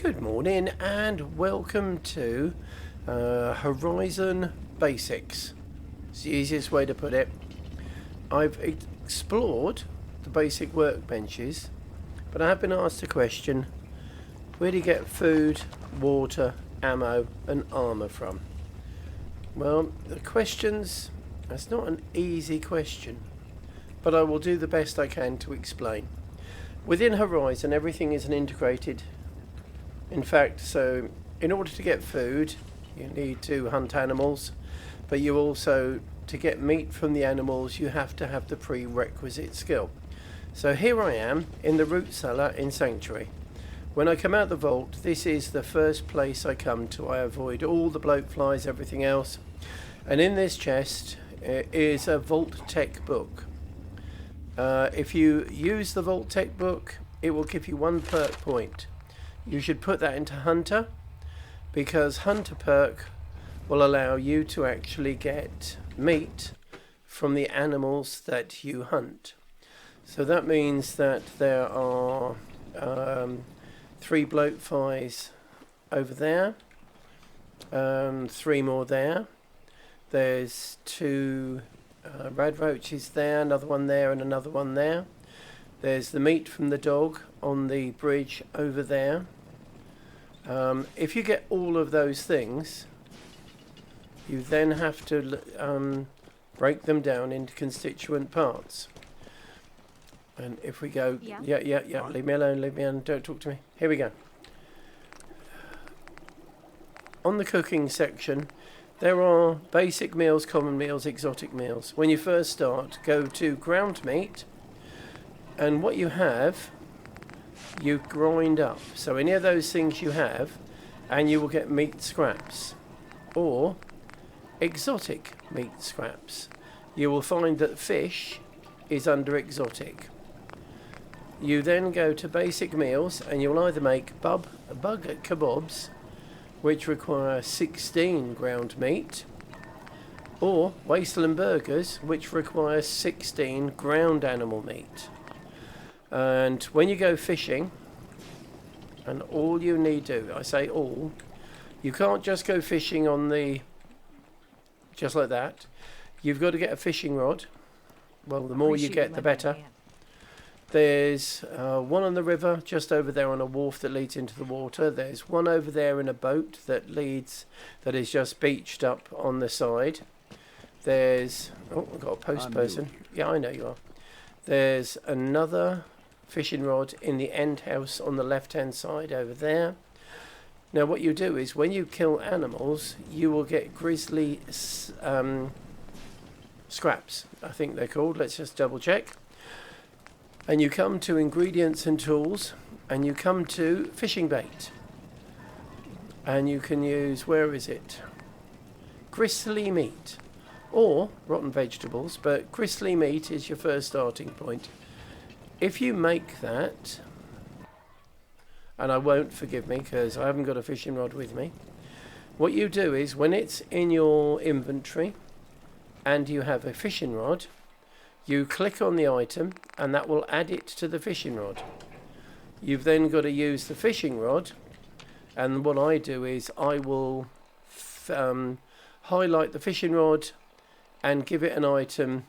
Good morning and welcome to Horizon Basics. It's the easiest way to put it. I've explored the basic workbenches, but I have been asked a question: where do you get food, water, ammo and armour from? Well, that's not an easy question, but I will do the best I can to explain. Within Horizon, everything is an integrated. In fact, so in order to get food, you need to hunt animals, but you also, to get meat from the animals, you have to have the prerequisite skill. So here I am in the root cellar in Sanctuary. When I come out the vault, this is the first place I come to. I avoid all the bloat flies, everything else. And in this chest is a Vault Tech book. If you use the Vault Tech book, it will give you 1 perk point. You should put that into Hunter, because Hunter perk will allow you to actually get meat from the animals that you hunt. So that means that there are 3 bloat flies over there, 3 more there. There's 2 rad roaches there, another one there and another one there. There's the meat from the dog on the bridge over there. If you get all of those things, you then have to break them down into constituent parts. And if we go, yeah, leave me alone, don't talk to me. Here we go. On the cooking section, there are basic meals, common meals, exotic meals. When you first start, go to ground meat, and what you have, you grind up. So any of those things you have, and you will get meat scraps, or exotic meat scraps. You will find that fish is under exotic. You then go to basic meals, and you'll either make bug kebabs, which require 16 ground meat, or wasteland burgers, which require 16 ground animal meat. And when you go fishing, and all you need to do, I say all, you can't just go fishing on the, just like that. You've got to get a fishing rod. Well, the more you get, the better. There's one on the river, just over there on a wharf that leads into the water. There's one over there in a boat that is just beached up on the side. There's, oh, I've got a post person. Yeah, I know you are. There's another fishing rod in the end house on the left hand side over there. Now what you do is, when you kill animals, you will get grizzly scraps, I think they're called. Let's just double check. And you come to ingredients and tools, and you come to fishing bait, and you can use, where is it, gristly meat or rotten vegetables, but gristly meat is your first starting point. If you make that, and I won't, forgive me because I haven't got a fishing rod with me, what you do is, when it's in your inventory and you have a fishing rod, you click on the item and that will add it to the fishing rod. You've then got to use the fishing rod, and what I do is I will highlight the fishing rod and give it an item,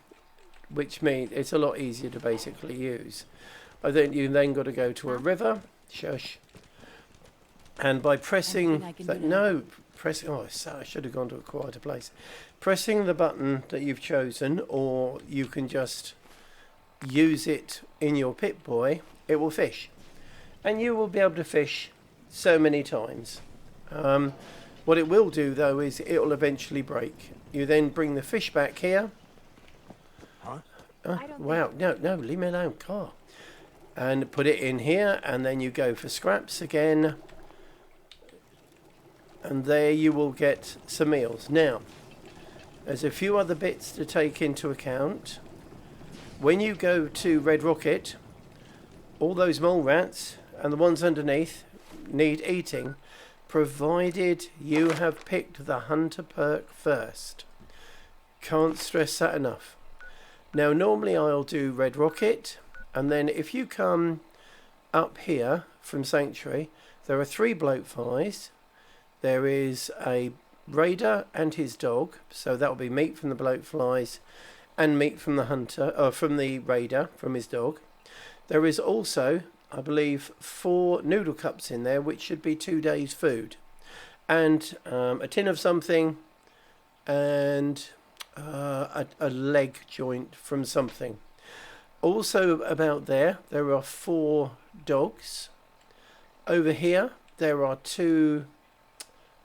which means it's a lot easier to basically use. But then you then got to go to a river, shush, and by pressing that, I should have gone to a quieter place. Pressing the button that you've chosen, or you can just use it in your Pip-Boy, it will fish, and you will be able to fish so many times. What it will do though is it will eventually break. You then bring the fish back here. Wow, no, leave me alone, car. And put it in here, and then you go for scraps again, and there you will get some meals. Now, there's a few other bits to take into account. When you go to Red Rocket, all those mole rats and the ones underneath need eating, provided you have picked the Hunter perk first. Can't stress that enough. Now normally I'll do Red Rocket, and then if you come up here from Sanctuary, There are 3 bloatflies. There is a raider and his dog, so that will be meat from the bloatflies and meat from the hunter, or from the raider, from his dog. There is also, I believe, 4 noodle cups in there, which should be 2 days' food, and a tin of something, and a leg joint from something. Also about there are 4 dogs. Over here there are 2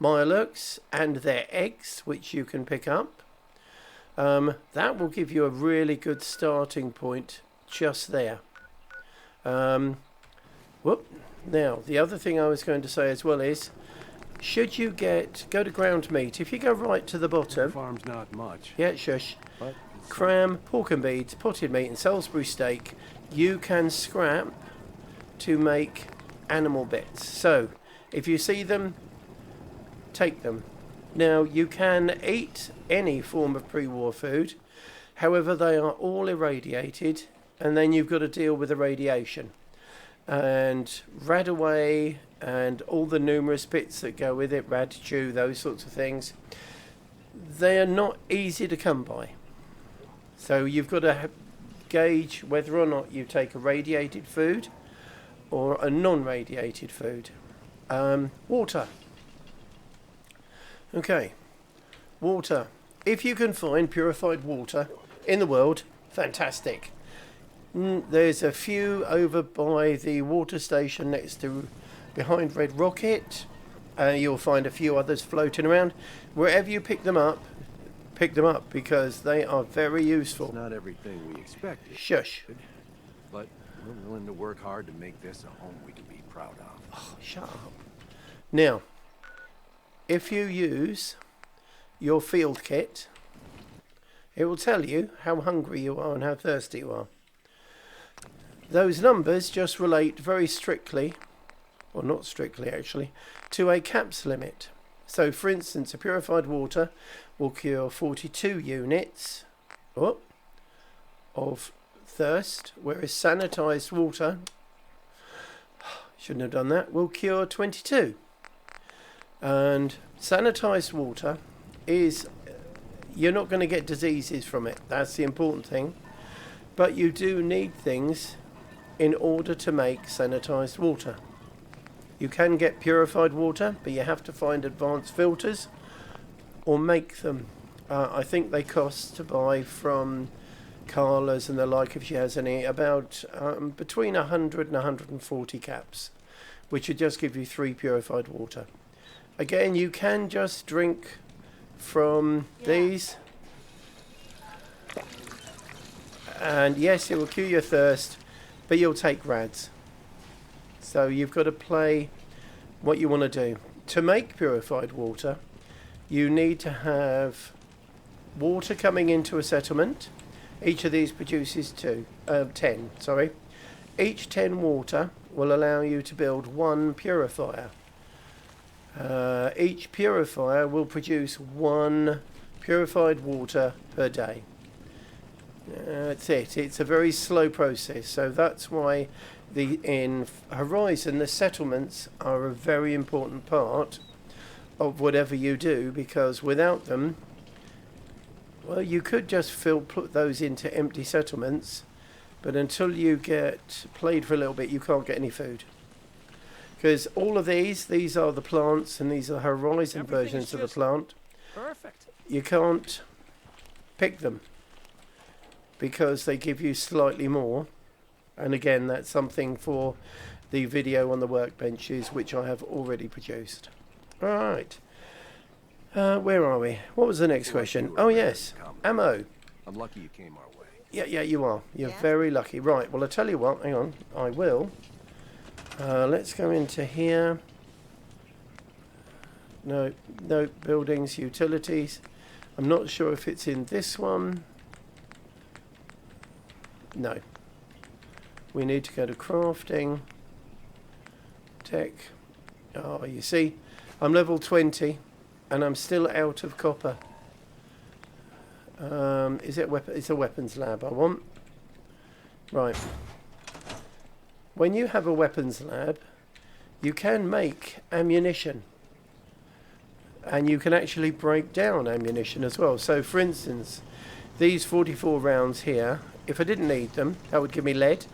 Mirelurks and their eggs, which you can pick up. That will give you a really good starting point just there. Now, the other thing I was going to say as well is, should you go to ground meat, if you go right to the bottom... Farm's not much. Yeah, shush. Cram, pork and beads, potted meat and Salisbury steak, you can scrap to make animal bits. So, if you see them, take them. Now, you can eat any form of pre-war food, however they are all irradiated, and then you've got to deal with the radiation. And Radaway and all the numerous bits that go with it, Radchew, those sorts of things, they are not easy to come by. So you've got to gauge whether or not you take a radiated food or a non-radiated food. Water. Okay, water. If you can find purified water in the world, fantastic. There's a few over by the water station behind Red Rocket. You'll find a few others floating around. Wherever you pick them up because they are very useful. It's not everything we expected. Shush. But we're willing to work hard to make this a home we can be proud of. Oh, shut up. Now, if you use your field kit, it will tell you how hungry you are and how thirsty you are. Those numbers just relate very strictly, or not strictly actually, to a caps limit. So for instance, a purified water will cure 42 units of thirst, whereas sanitized water, shouldn't have done that, will cure 22. And sanitized water is, you're not going to get diseases from it. That's the important thing. But you do need things in order to make sanitized water. You can get purified water, but you have to find advanced filters or make them. I think they cost to buy from Carla's and the like, if she has any, about between 100 and 140 caps, which would just give you 3 purified water. Again, you can just drink from these, and yes, it will cure your thirst, but you'll take rads. So you've got to play what you want to do. To make purified water, you need to have water coming into a settlement. Each of these produces 10. Each 10 water will allow you to build 1 purifier. Each purifier will produce 1 purified water per day. That's it. It's a very slow process. So that's why in Horizon the settlements are a very important part of whatever you do, because without them, well, you could just put those into empty settlements, but until you get played for a little bit, you can't get any food. Because all of these are the plants, and these are Horizon versions of the plant. Perfect. You can't pick them because they give you slightly more. And again, that's something for the video on the workbenches, which I have already produced. All right. Where are we? What was the next question? Oh, yes. Ammo. I'm lucky you came our way. Yeah, you are. You're very lucky. Right, well, I'll tell you what. Hang on. I will. Let's go into here. No, buildings, utilities. I'm not sure if it's in this one. No. We need to go to crafting. Tech. Oh, you see, I'm level 20 and I'm still out of copper. Is it weapon? It's a weapons lab I want. Right. When you have a weapons lab, you can make ammunition. And you can actually break down ammunition as well. So for instance, these 44 rounds here, if I didn't need them, that would give me lead,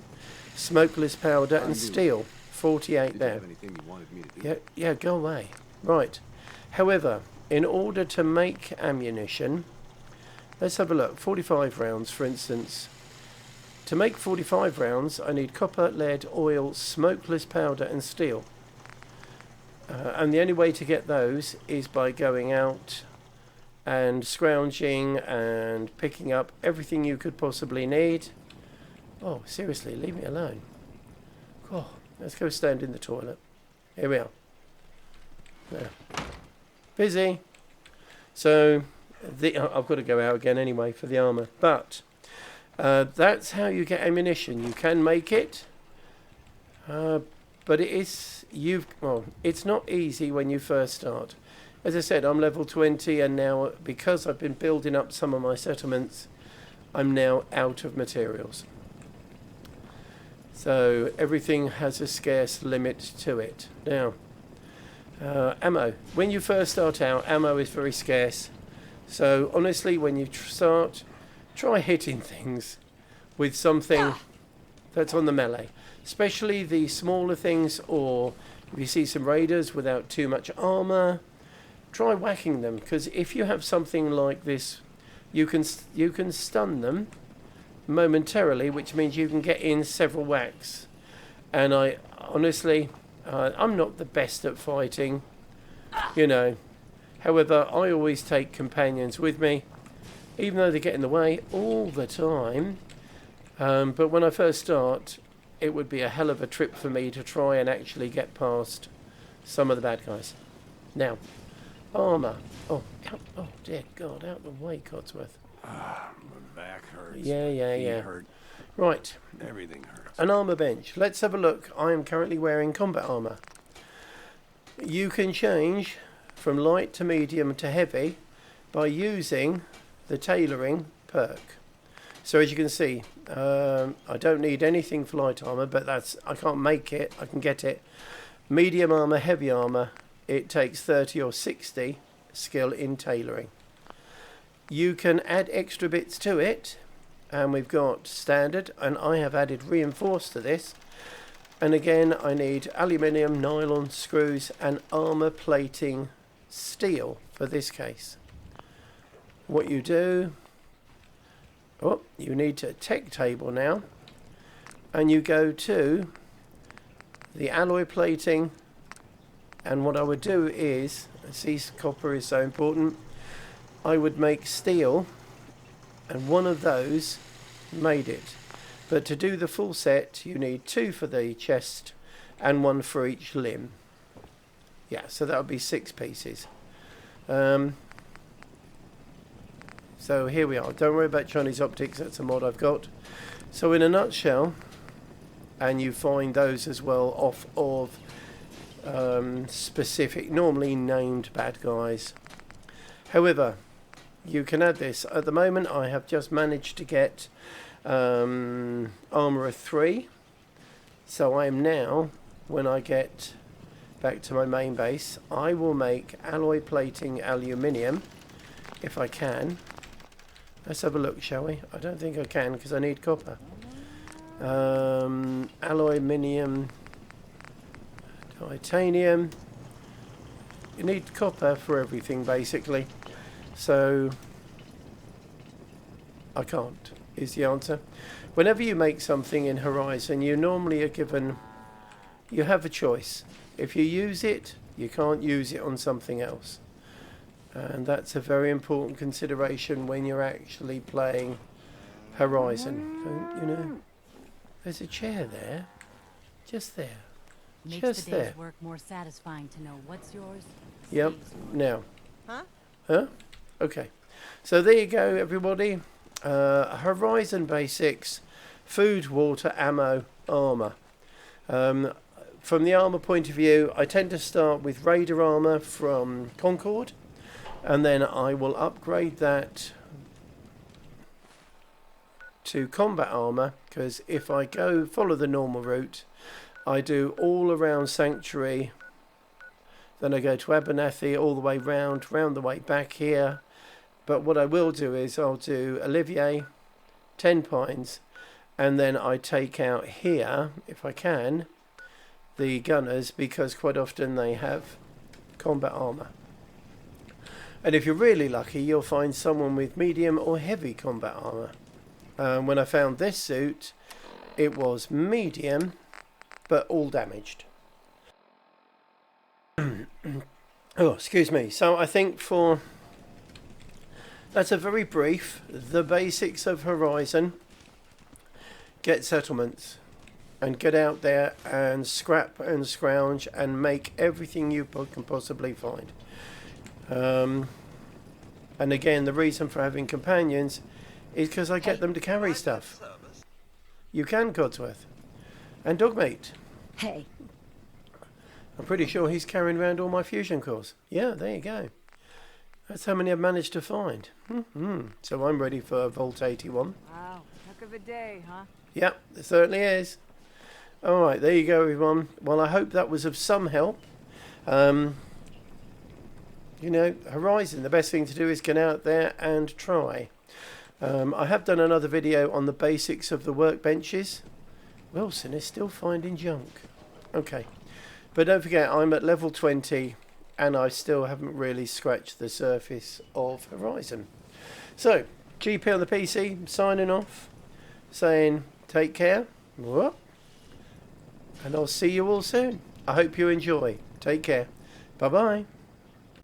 smokeless powder and steel. 48 there. Yeah, go away. Right. However, in order to make ammunition, let's have a look. 45 rounds, for instance. To make 45 rounds, I need copper, lead, oil, smokeless powder and steel. And the only way to get those is by going out and scrounging and picking up everything you could possibly need. Oh, seriously, leave me alone. Oh, let's go stand in the toilet. Here we are. There. Busy. So, I've got to go out again anyway for the armour. But, that's how you get ammunition. You can make it. But it's not easy when you first start. As I said, I'm level 20, and now because I've been building up some of my settlements, I'm now out of materials. So everything has a scarce limit to it. Now, ammo. When you first start out, ammo is very scarce. So honestly, when you start, try hitting things with something that's on the melee. Especially the smaller things, or if you see some raiders without too much armor, try whacking them, because if you have something like this, you can stun them momentarily, which means you can get in several whacks. And I honestly, I'm not the best at fighting, you know. However, I always take companions with me, even though they get in the way all the time. But when I first start, it would be a hell of a trip for me to try and actually get past some of the bad guys. Now, armour. Oh dear God, out of the way, Codsworth. My back hurts. Yeah. Hurt. Right. Everything hurts. An armour bench. Let's have a look. I am currently wearing combat armour. You can change from light to medium to heavy by using the tailoring perk. So as you can see, I don't need anything for light armour, but I can't make it, I can get it. Medium armour, heavy armour, it takes 30 or 60 skill in tailoring. You can add extra bits to it, and we've got standard, and I have added reinforced to this. And again, I need aluminium, nylon, screws, and armour plating steel for this case. What you do... Oh, you need a tech table now, and you go to the alloy plating, and what I would do is, see, copper is so important, I would make steel, and one of those made it. But to do the full set, you need 2 for the chest and 1 for each limb. Yeah, so that would be 6 pieces. So here we are. Don't worry about Chinese optics, that's a mod I've got. So in a nutshell, and you find those as well off of specific, normally named bad guys. However, you can add this. At the moment I have just managed to get Armour 3. So I am now, when I get back to my main base, I will make alloy plating aluminium, if I can. Let's have a look, shall we? I don't think I can because I need copper. Aluminium, titanium. You need copper for everything, basically. So, I can't, is the answer. Whenever you make something in Horizon, you normally are given... You have a choice. If you use it, you can't use it on something else. And that's a very important consideration when you're actually playing Horizon. You know, there's a chair there, just there, Makes just the there. day's work more satisfying to know what's yours. Yep. Now. Huh? Okay. So there you go, everybody. Horizon basics: food, water, ammo, armor. From the armor point of view, I tend to start with Raider armor from Concord. And then I will upgrade that to combat armor, because if I follow the normal route, I do all around Sanctuary. Then I go to Abernathy all the way round the way back here. But what I will do is I'll do Olivier, 10 Pines, and then I take out here, if I can, the gunners, because quite often they have combat armour. And if you're really lucky, you'll find someone with medium or heavy combat armour. When I found this suit, it was medium, but all damaged. Oh, excuse me. So I think that's a very brief, the basics of Horizon. Get settlements and get out there and scrap and scrounge and make everything you can possibly find. And again, the reason for having companions is because I get them to carry stuff. You can, Codsworth. And Dogmate. Hey. I'm pretty sure he's carrying around all my fusion cores. Yeah, there you go. That's how many I've managed to find. So I'm ready for Vault 81. Wow, heck of a day, huh? Yep, it certainly is. Alright, there you go, everyone. Well, I hope that was of some help. You know, Horizon, the best thing to do is get out there and try. I have done another video on the basics of the workbenches. Wilson is still finding junk. Okay. But don't forget, I'm at level 20 and I still haven't really scratched the surface of Horizon. So, GP on the PC, signing off, saying take care. Whoop. And I'll see you all soon. I hope you enjoy. Take care. Bye-bye.